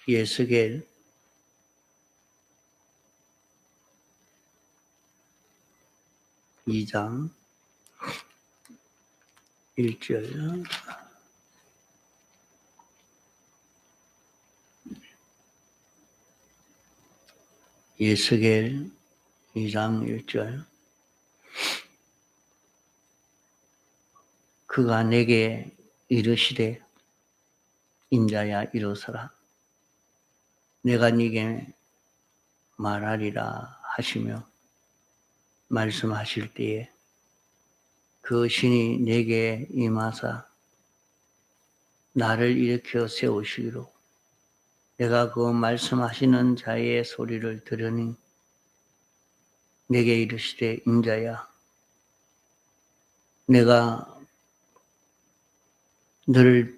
예스겔 2장 1절. 예스겔 2장 1절. 그가 내게 이르시되 인자야 일어서라. 내가 네게 말하리라 하시며 말씀하실 때에 그 신이 내게 임하사 나를 일으켜 세우시기로 내가 그 말씀하시는 자의 소리를 들으니 내게 이르시되 인자야 내가 너를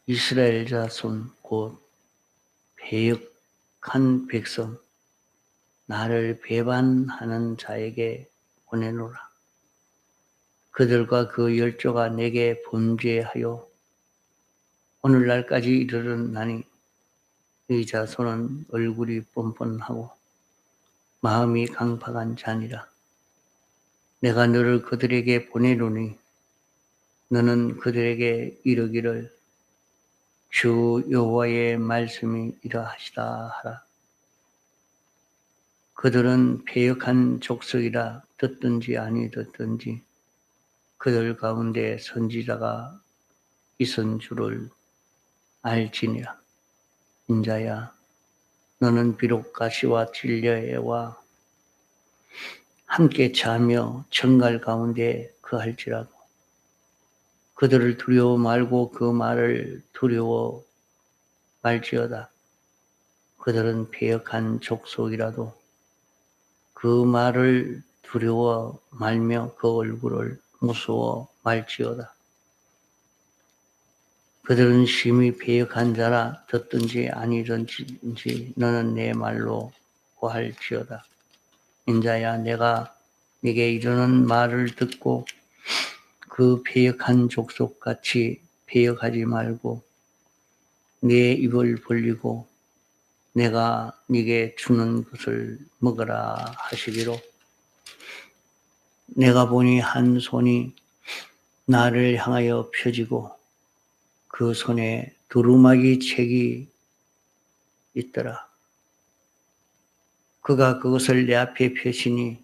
이스라엘 자손 곧 배역한 백성 나를 배반하는 자에게 보내노라. 그들과 그 열조가 내게 범죄하여 오늘날까지 이르렀나니 이 자손은 얼굴이 뻔뻔하고 마음이 강팍한 자니라. 내가 너를 그들에게 보내노니 너는 그들에게 이르기를 주 여호와의 말씀이 이러하시다 하라. 그들은 패역한 족속이라 듣든지 아니 듣든지 그들 가운데 선지자가 있은 줄을 알지니라. 인자야 너는 비록 가시와 진려와 함께 자며 정갈 가운데 거할지라도 그들을 두려워 말고 그 말을 두려워 말지어다. 그들은 패역한 족속이라도 그 말을 두려워 말며 그 얼굴을 무서워 말지어다. 그들은 심히 패역한 자라 듣든지 아니든지 너는 내 말로 고할지어다. 인자야 내가 네게 이르는 말을 듣고 그 패역한 족속같이 패역하지 말고 네 입을 벌리고 내가 네게 주는 것을 먹으라 하시기로 내가 보니 한 손이 나를 향하여 펴지고 그 손에 두루마기 책이 있더라. 그가 그것을 내 앞에 펴시니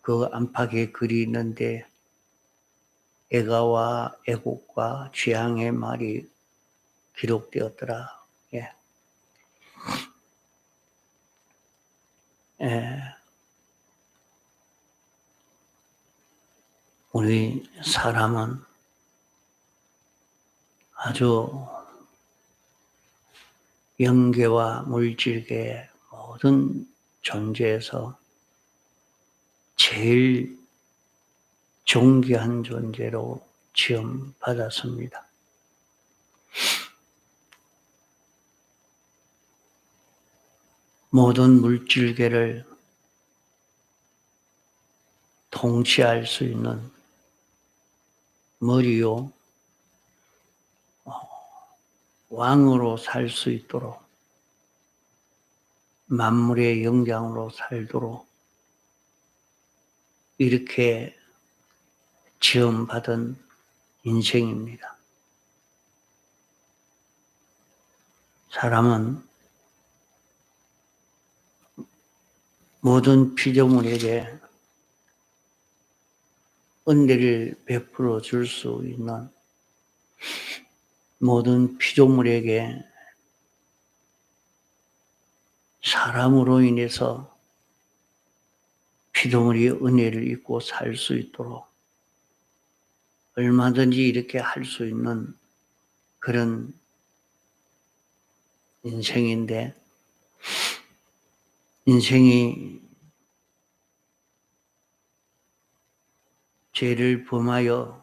그 안팎에 글이 있는데 애가와 애곡과 재앙의 말이 기록되었더라. 예. 우리 사람은 아주 영계와 물질계 모든 존재에서 제일 존귀한 존재로 지음받았습니다. 모든 물질계를 통치할 수 있는 머리요, 왕으로 살 수 있도록 만물의 영장으로 살도록 이렇게 지음받은 인생입니다. 사람은 모든 피조물에게 은혜를 베풀어 줄 수 있는 모든 피조물에게 사람으로 인해서 피조물이 은혜를 입고 살 수 있도록 얼마든지 이렇게 할 수 있는 그런 인생인데 인생이 죄를 범하여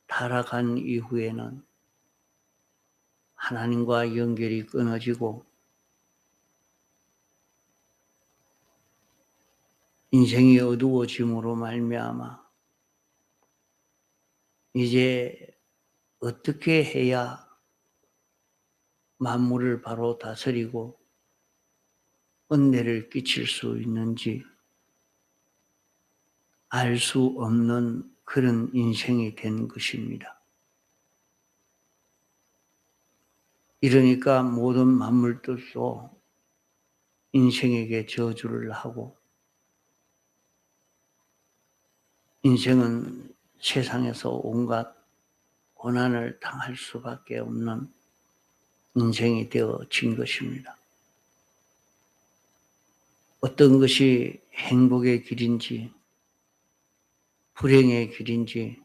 타락한 이후에는 하나님과 연결이 끊어지고 인생이 어두워짐으로 말미암아 이제 어떻게 해야 만물을 바로 다스리고 은혜를 끼칠 수 있는지 알 수 없는 그런 인생이 된 것입니다. 이러니까 모든 만물들도 인생에게 저주를 하고 인생은 세상에서 온갖 고난을 당할 수밖에 없는 인생이 되어진 것입니다. 어떤 것이 행복의 길인지 불행의 길인지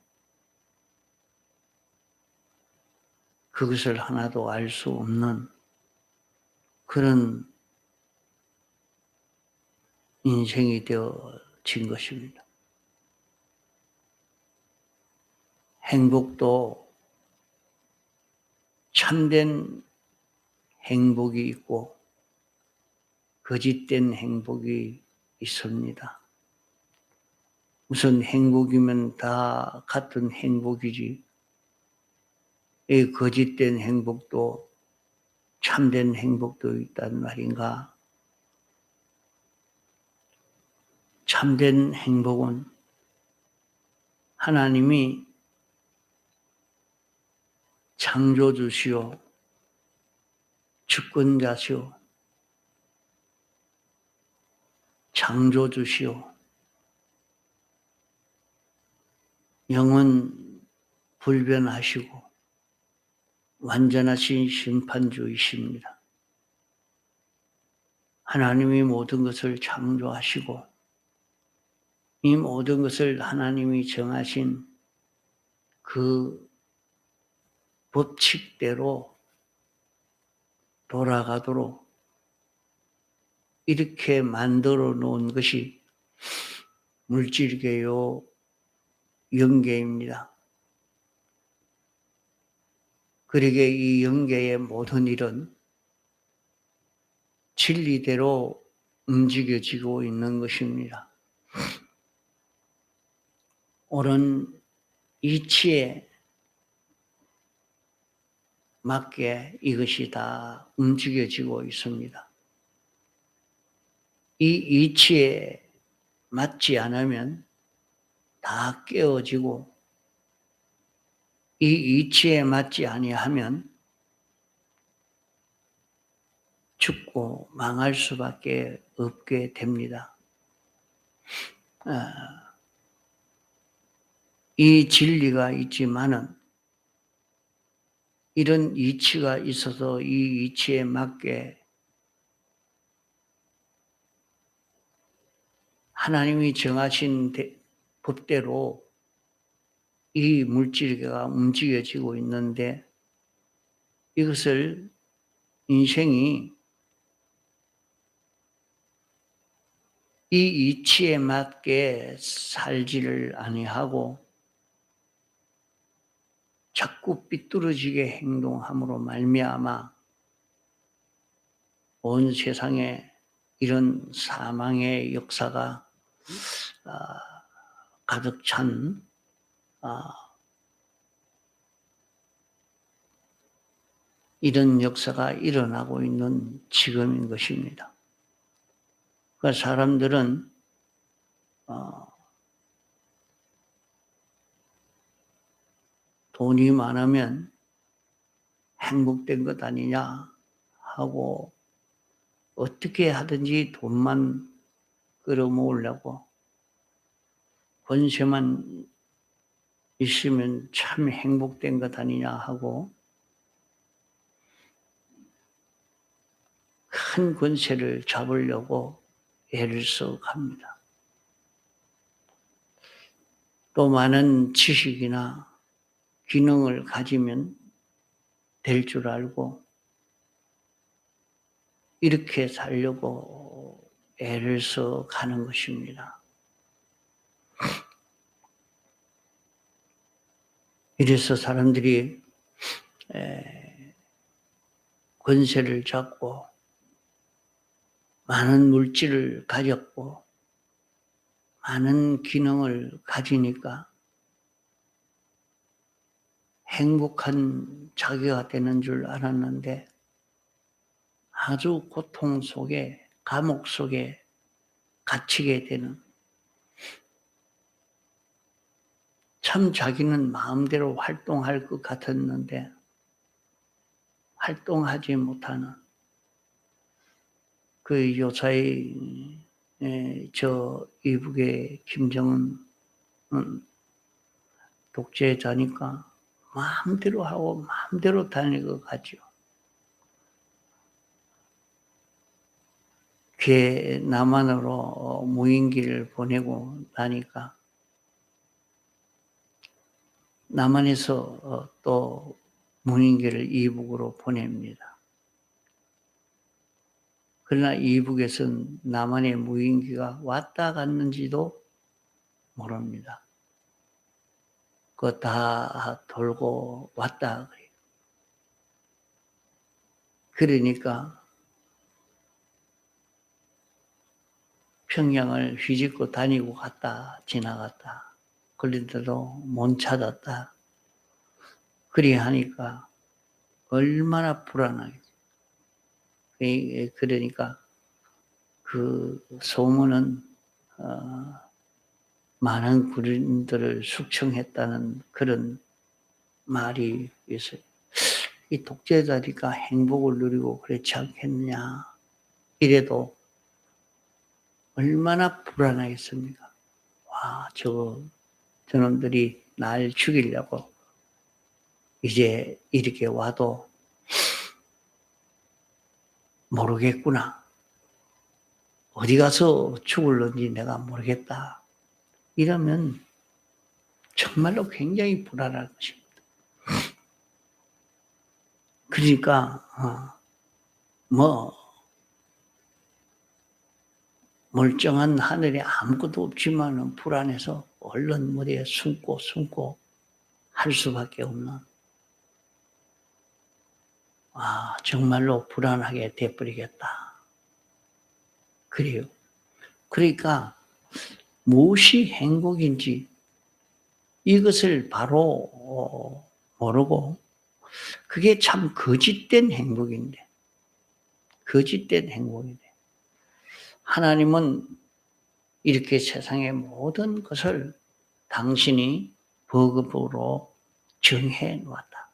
그것을 하나도 알 수 없는 그런 인생이 되어진 것입니다. 행복도 참된 행복이 있고 거짓된 행복이 있습니다. 무슨 행복이면 다 같은 행복이지. 이 거짓된 행복도 참된 행복도 있단 말인가? 참된 행복은 하나님이 창조주시오, 주권자시오, 창조주시오, 영원 불변하시고 완전하신 심판주이십니다. 하나님이 모든 것을 창조하시고 이 모든 것을 하나님이 정하신 그 법칙대로 돌아가도록 이렇게 만들어 놓은 것이 물질계요, 영계입니다. 그러기에 이 영계의 모든 일은 진리대로 움직여지고 있는 것입니다. 옳은 이치에 맞게 이것이 다 움직여지고 있습니다. 이 이치에 맞지 않으면 다 깨어지고 이 이치에 맞지 아니하면 죽고 망할 수밖에 없게 됩니다. 이 진리가 있지만은 이런 이치가 있어서 이 이치에 맞게 하나님이 정하신 법대로 이 물질계가 움직여지고 있는데 이것을 인생이 이 이치에 맞게 살지를 아니하고 자꾸 삐뚤어지게 행동함으로 말미암아 온 세상에 이런 사망의 역사가 가득 찬 이런 역사가 일어나고 있는 지금인 것입니다. 그러니까 사람들은 돈이 많으면 행복된 것 아니냐 하고 어떻게 하든지 돈만 끌어모으려고 권세만 있으면 참 행복된 것 아니냐 하고 큰 권세를 잡으려고 애를 써갑니다. 또 많은 지식이나 기능을 가지면 될 줄 알고 이렇게 살려고 애를 써가는 것입니다. 이래서 사람들이 권세를 잡고 많은 물질을 가졌고 많은 기능을 가지니까 행복한 자기가 되는 줄 알았는데 아주 고통 속에, 감옥 속에 갇히게 되는, 참 자기는 마음대로 활동할 것 같았는데 활동하지 못하는 그 요사이 저 이북의 김정은 독재자니까 마음대로 하고 마음대로 다닐 것 같죠. 걔 남한으로 무인기를 보내고 나니까 남한에서 또 무인기를 이북으로 보냅니다. 그러나 이북에서는 남한의 무인기가 왔다 갔는지도 모릅니다. 그거 다 돌고 왔다 그래요. 그러니까 평양을 휘젓고 다니고 갔다 지나갔다. 그런데도 못 찾았다. 그리 하니까 얼마나 불안하겠어요. 그러니까 그 소문은 많은 군인들을 숙청했다는 그런 말이 있어요. 이 독재자니까 행복을 누리고 그렇지 않겠냐. 이래도 얼마나 불안하겠습니까? 와, 저놈들이 날 죽이려고 이제 이렇게 와도 모르겠구나. 어디 가서 죽을런지 내가 모르겠다. 이러면 정말로 굉장히 불안할 것입니다. 그러니까 뭐 멀쩡한 하늘에 아무것도 없지만 불안해서 얼른 머리에 숨고 할 수밖에 없는, 정말로 불안하게 돼버리겠다. 그래요. 그러니까 무엇이 행복인지 이것을 바로 모르고 그게 참 거짓된 행복인데 하나님은 이렇게 세상의 모든 것을 당신이 버금으로 정해 놓았다.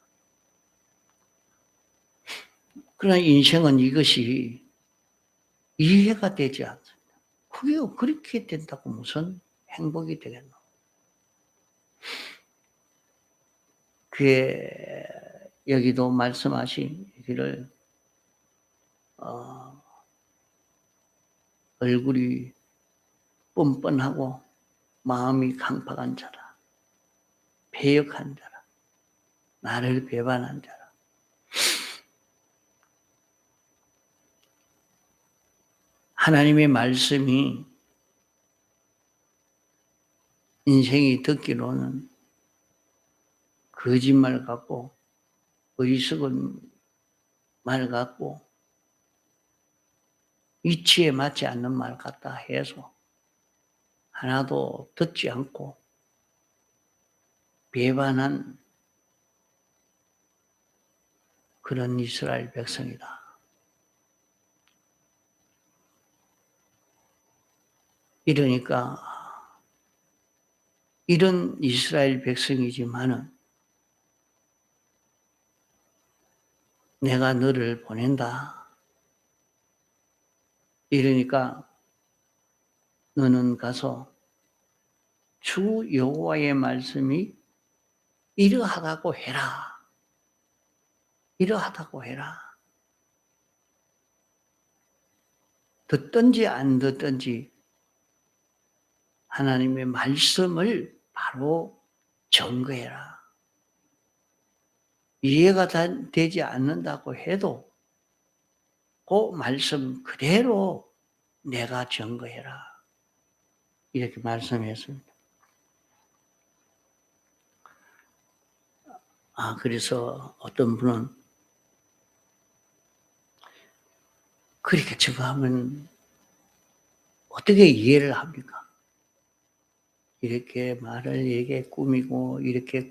그러나 인생은 이것이 이해가 되지 않습니다. 그게 그렇게 된다고 무슨 행복이 되겠노? 그게 여기도 말씀하시기를 얼굴이 뻔뻔하고 마음이 강팍한 자라, 패역한 자라, 나를 배반한 자라. 하나님의 말씀이 인생이 듣기로는 거짓말 같고 어리석은 말 같고 이치에 맞지 않는 말 같다 해서 하나도 듣지 않고 배반한 그런 이스라엘 백성이다. 이러니까 이런 이스라엘 백성이지만은 내가 너를 보낸다. 이러니까 너는 가서 주 여호와의 말씀이 이러하다고 해라. 이러하다고 해라. 듣든지 안 듣든지 하나님의 말씀을 바로 증거해라. 이해가 되지 않는다고 해도 그 말씀 그대로 내가 증거해라. 이렇게 말씀했습니다. 그래서 어떤 분은 그렇게 증거하면 어떻게 이해를 합니까? 이렇게 말을 이렇게 꾸미고 이렇게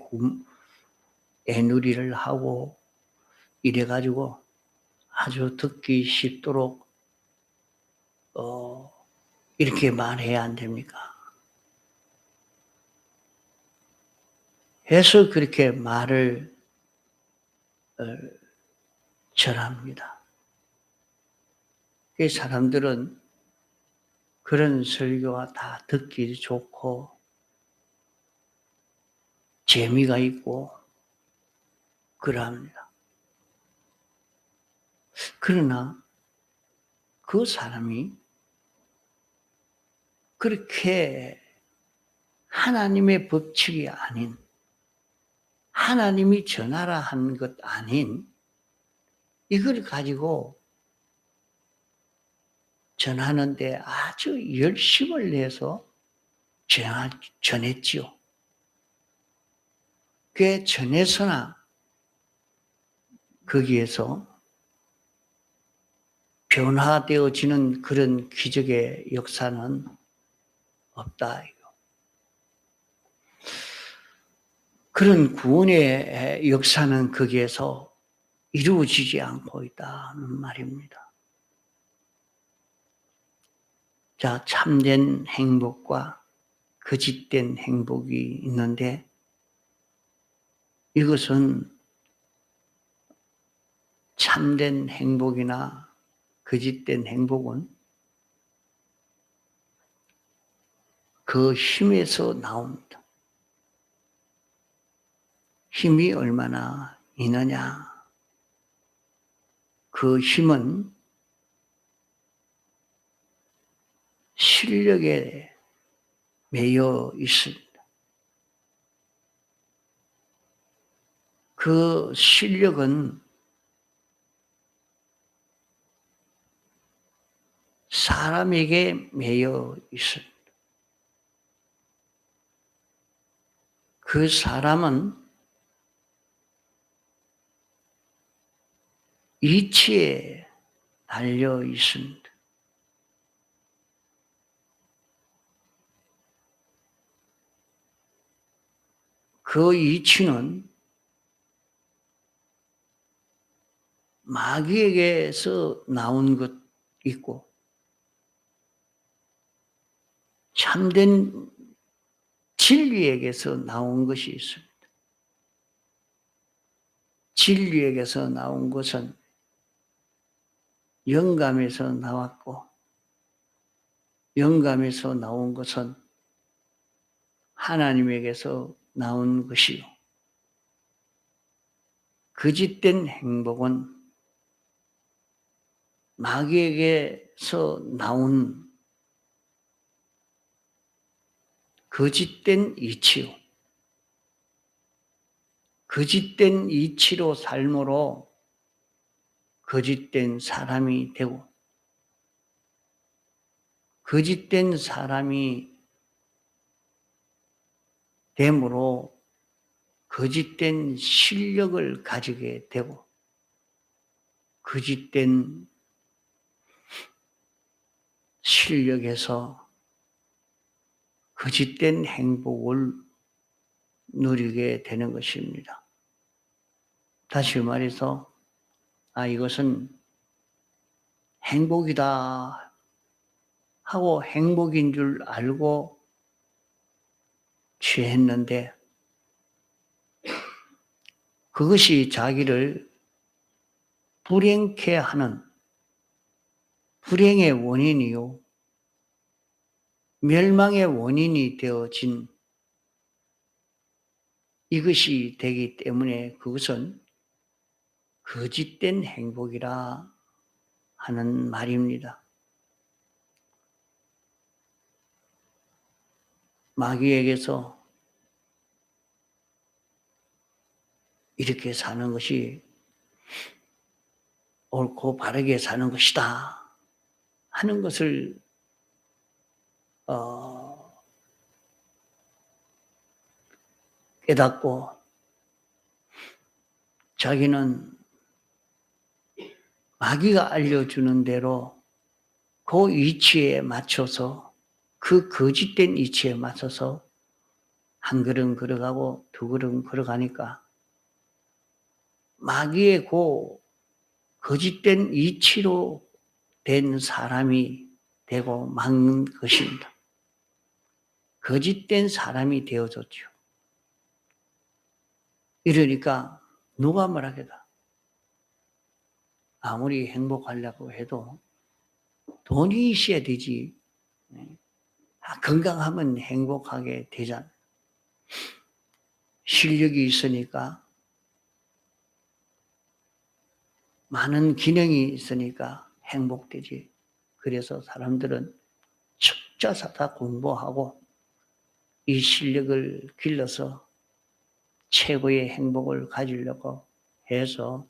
애누리를 하고 이래가지고 아주 듣기 쉽도록 이렇게 말해야 안 됩니까? 해서 그렇게 말을 전합니다. 그 사람들은 그런 설교가 다 듣기 좋고 재미가 있고 그러합니다. 그러나 그 사람이 그렇게 하나님의 법칙이 아닌, 하나님이 전하라 한 것 아닌 이걸 가지고 전하는데 아주 열심을 내서 전했지요. 그 전해서나 거기에서 변화되어지는 그런 기적의 역사는 없다. 그런 구원의 역사는 거기에서 이루어지지 않고 있다는 말입니다. 자, 참된 행복과 거짓된 행복이 있는데 이것은 참된 행복이나 거짓된 행복은 그 힘에서 나옵니다. 힘이 얼마나 있느냐? 그 힘은 실력에 매여 있습니다. 그 실력은 사람에게 매여 있습니다. 그 사람은 이치에 달려 있습니다. 그 이치는 마귀에게서 나온 것 있고 참된 진리에게서 나온 것이 있습니다. 진리에게서 나온 것은 영감에서 나왔고 영감에서 나온 것은 하나님에게서 나온 것이요. 거짓된 행복은 마귀에게서 나온 거짓된 이치요. 거짓된 이치로 삶으로 거짓된 사람이 되고 거짓된 사람이 됨으로 거짓된 실력을 가지게 되고 거짓된 실력에서 거짓된 행복을 누리게 되는 것입니다. 다시 말해서 이것은 행복이다 하고 행복인 줄 알고 취했는데 그것이 자기를 불행케 하는 불행의 원인이요 멸망의 원인이 되어진 이것이 되기 때문에 그것은 거짓된 행복이라 하는 말입니다. 마귀에게서 이렇게 사는 것이 옳고 바르게 사는 것이다 하는 것을 깨닫고 자기는 마귀가 알려주는 대로 그 이치에 맞춰서 그 거짓된 이치에 맞춰서 한 걸음 걸어가고 두 걸음 걸어가니까 마귀의 그 거짓된 이치로 된 사람이 되고 만 것입니다. 거짓된 사람이 되어졌죠. 이러니까 누가 말하겠다. 아무리 행복하려고 해도 돈이 있어야 되지. 건강하면 행복하게 되잖아요. 실력이 있으니까, 많은 기능이 있으니까 행복되지. 그래서 사람들은 척자사다 공부하고 이 실력을 길러서 최고의 행복을 가지려고 해서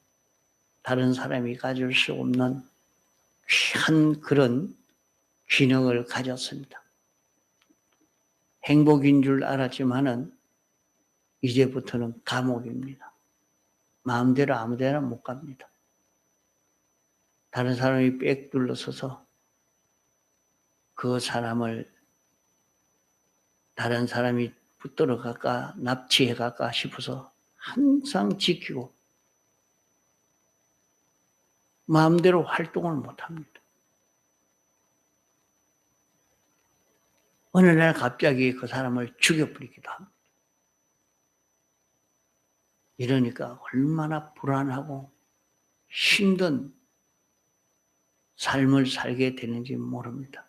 다른 사람이 가질 수 없는 귀한 그런 기능을 가졌습니다. 행복인 줄 알았지만은 이제부터는 감옥입니다. 마음대로 아무데나 못 갑니다. 다른 사람이 빽 둘러서서 그 사람을 다른 사람이 붙들어 갈까 납치해 갈까 싶어서 항상 지키고 마음대로 활동을 못 합니다. 어느 날 갑자기 그 사람을 죽여버리기도 합니다. 이러니까 얼마나 불안하고 힘든 삶을 살게 되는지 모릅니다.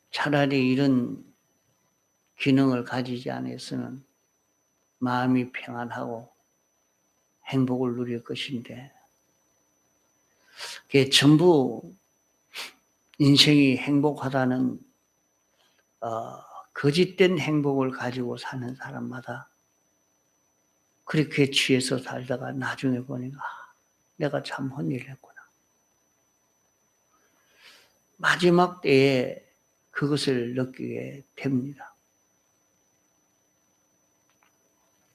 차라리 이런 기능을 가지지 않았으면 마음이 평안하고 행복을 누릴 것인데, 그게 전부 인생이 행복하다는 거짓된 행복을 가지고 사는 사람마다 그렇게 취해서 살다가 나중에 보니까 내가 참 헛일을 했구나. 마지막 때에 그것을 느끼게 됩니다.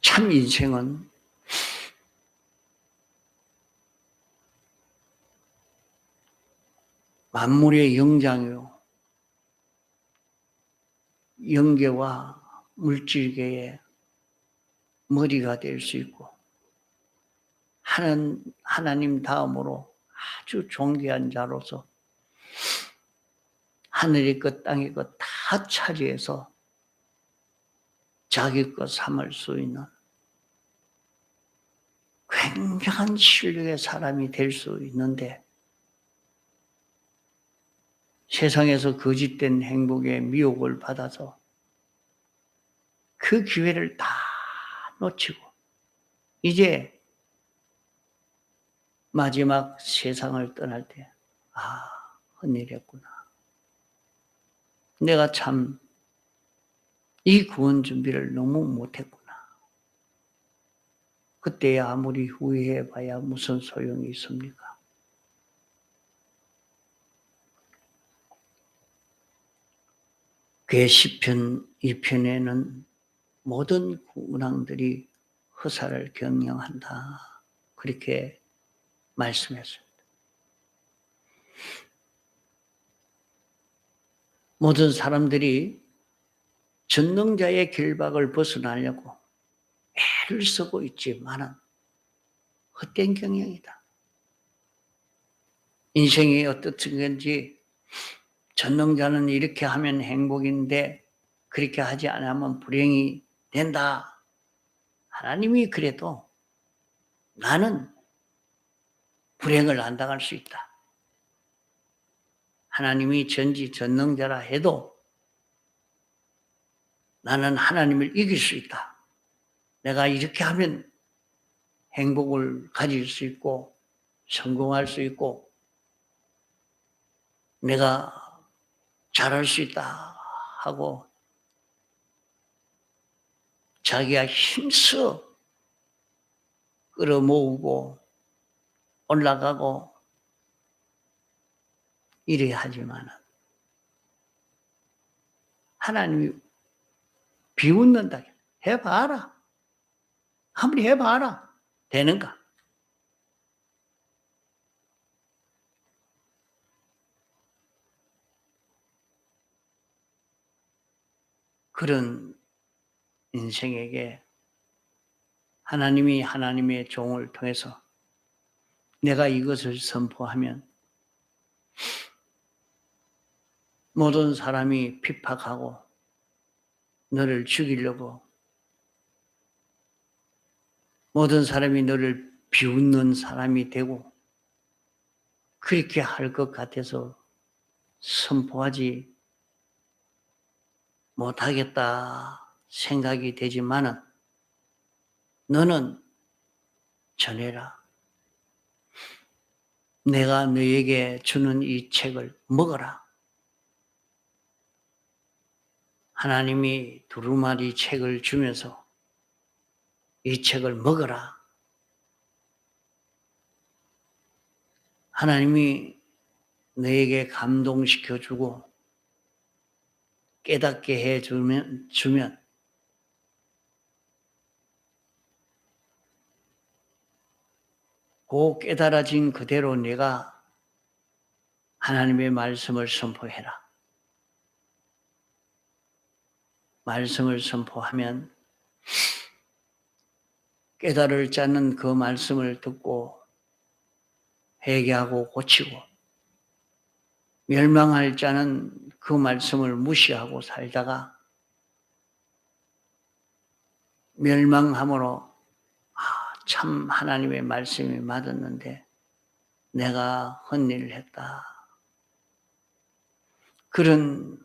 참 인생은 만물의 영장이요, 영계와 물질계의 머리가 될 수 있고, 하나님 다음으로 아주 존귀한 자로서 하늘의 것 땅의 것 다 차지해서 자기 것 삼을 수 있는 굉장한 실력의 사람이 될 수 있는데, 세상에서 거짓된 행복의 미혹을 받아서 그 기회를 다 놓치고 이제 마지막 세상을 떠날 때, 헛일이었구나. 내가 참 이 구원 준비를 너무 못했구나. 그때 아무리 후회해봐야 무슨 소용이 있습니까? 그 시편 2편에는 모든 문항들이 허사를 경영한다, 그렇게 말씀했습니다. 모든 사람들이 전능자의 길박을 벗어나려고 애를 쓰고 있지만은 헛된 경영이다. 인생이 어떻든 건지 전능자는 이렇게 하면 행복인데 그렇게 하지 않으면 불행이 된다. 하나님이 그래도 나는 불행을 안 당할 수 있다. 하나님이 전지전능자라 해도 나는 하나님을 이길 수 있다. 내가 이렇게 하면 행복을 가질 수 있고 성공할 수 있고 내가 잘할 수 있다 하고 자기가 힘써 끌어모으고 올라가고 이래야 하지만 하나님이 비웃는다. 해봐라. 아무리 해봐라. 되는가? 그런 인생에게 하나님이 하나님의 종을 통해서 내가 이것을 선포하면 모든 사람이 핍박하고 너를 죽이려고 모든 사람이 너를 비웃는 사람이 되고 그렇게 할 것 같아서 선포하지 못하겠다 생각이 되지만은 너는 전해라. 내가 너에게 주는 이 책을 먹어라. 하나님이 두루마리 책을 주면서 이 책을 먹어라. 하나님이 너에게 감동시켜주고 깨닫게 해주면 그 깨달아진 그대로 내가 하나님의 말씀을 선포해라. 말씀을 선포하면 깨달을 자는 그 말씀을 듣고 회개하고 고치고 멸망할 자는 그 말씀을 무시하고 살다가 멸망함으로 참 하나님의 말씀이 맞았는데 내가 헛일을 했다. 그런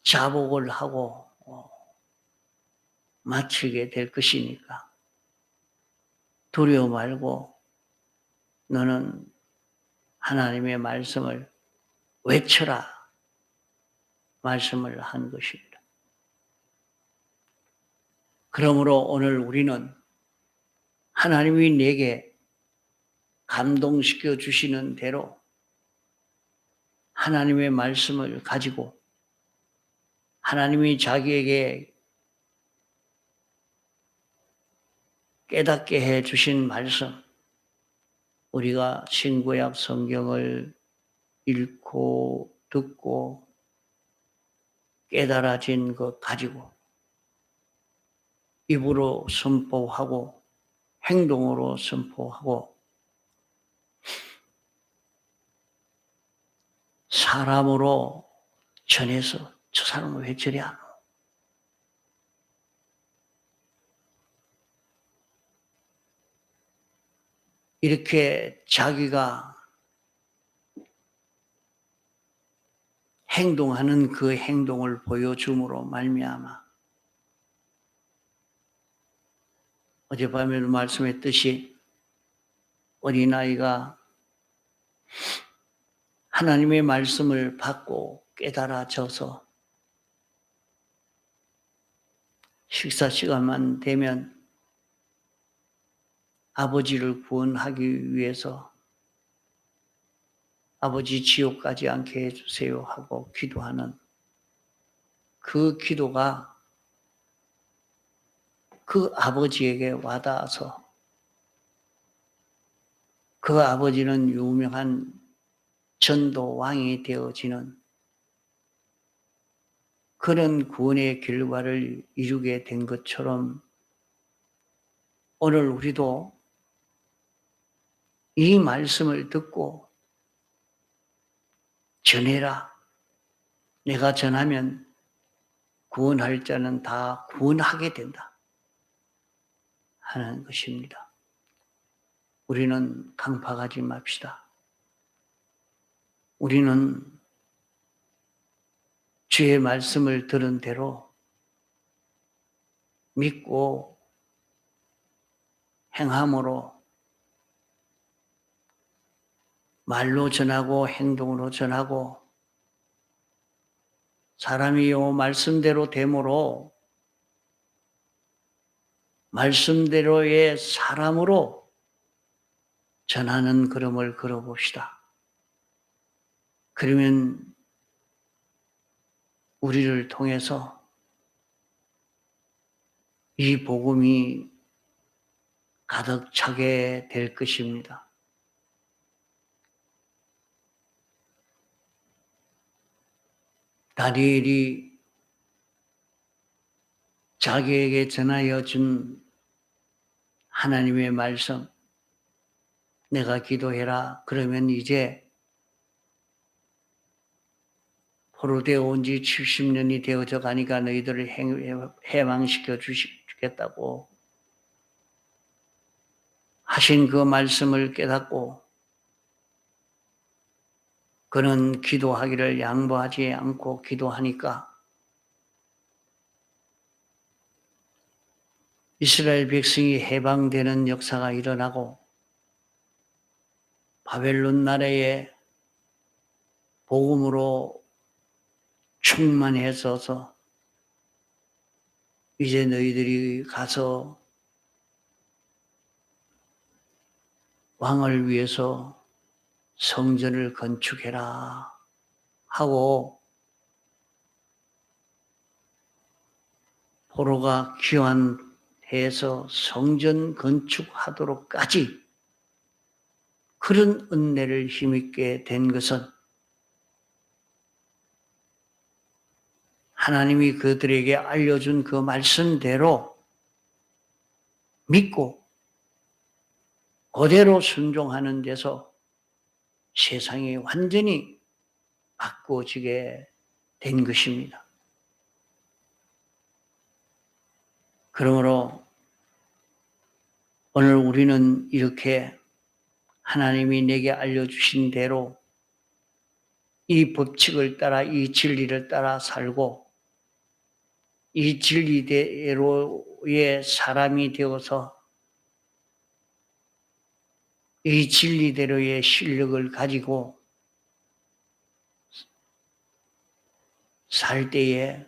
자복을 하고 마치게 될 것이니까 두려워 말고 너는 하나님의 말씀을 외쳐라 말씀을 한 것입니다. 그러므로 오늘 우리는 하나님이 내게 감동시켜 주시는 대로 하나님의 말씀을 가지고 하나님이 자기에게 깨닫게 해 주신 말씀, 우리가 신구약 성경을 읽고 듣고 깨달아진 것 가지고 입으로 선포하고 행동으로 선포하고 사람으로 전해서 저 사람은 왜 저리 안 와? 이렇게 자기가 행동하는 그 행동을 보여줌으로 말미암아 어젯밤에도 말씀했듯이 어린아이가 하나님의 말씀을 받고 깨달아져서 식사 시간만 되면 아버지를 구원하기 위해서 아버지 지옥 가지 않게 해주세요 하고 기도하는 그 기도가 그 아버지에게 와닿아서 그 아버지는 유명한 전도왕이 되어지는 그런 구원의 결과를 이루게 된 것처럼 오늘 우리도 이 말씀을 듣고 전해라. 내가 전하면 구원할 자는 다 구원하게 된다. 하는 것입니다. 우리는 강팍하지 맙시다. 우리는 주의 말씀을 들은 대로 믿고 행함으로 말로 전하고 행동으로 전하고 사람이요 말씀대로 되므로 말씀대로의 사람으로 전하는 걸음을 걸어봅시다. 그러면 우리를 통해서 이 복음이 가득 차게 될 것입니다. 다니엘이 자기에게 전하여 준 하나님의 말씀, 내가 기도해라. 그러면 이제 포로되어 온 지 70년이 되어져 가니까 너희들을 해방시켜 주겠다고 하신 그 말씀을 깨닫고 그는 기도하기를 양보하지 않고 기도하니까 이스라엘 백성이 해방되는 역사가 일어나고 바벨론 나라의 복음으로 충만해져서 이제 너희들이 가서 왕을 위해서 성전을 건축해라 하고 포로가 귀환해서 성전 건축하도록까지 그런 은혜를 힘있게 된 것은 하나님이 그들에게 알려준 그 말씀대로 믿고 그대로 순종하는 데서 세상이 완전히 바꾸어지게 된 것입니다. 그러므로 오늘 우리는 이렇게 하나님이 내게 알려주신 대로 이 법칙을 따라 이 진리를 따라 살고 이 진리대로의 사람이 되어서 이 진리대로의 실력을 가지고 살 때에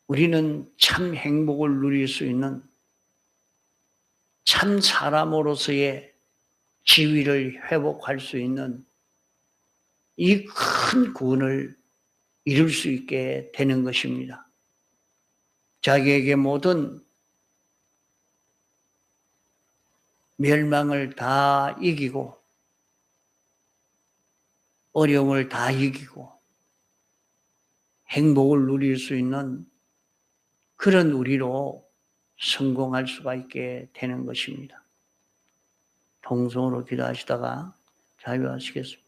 우리는 참 행복을 누릴 수 있는 참 사람으로서의 지위를 회복할 수 있는 이 큰 구원을 이룰 수 있게 되는 것입니다. 자기에게 모든 멸망을 다 이기고 어려움을 다 이기고 행복을 누릴 수 있는 그런 우리로 성공할 수가 있게 되는 것입니다. 통성으로 기도하시다가 자유하시겠습니다.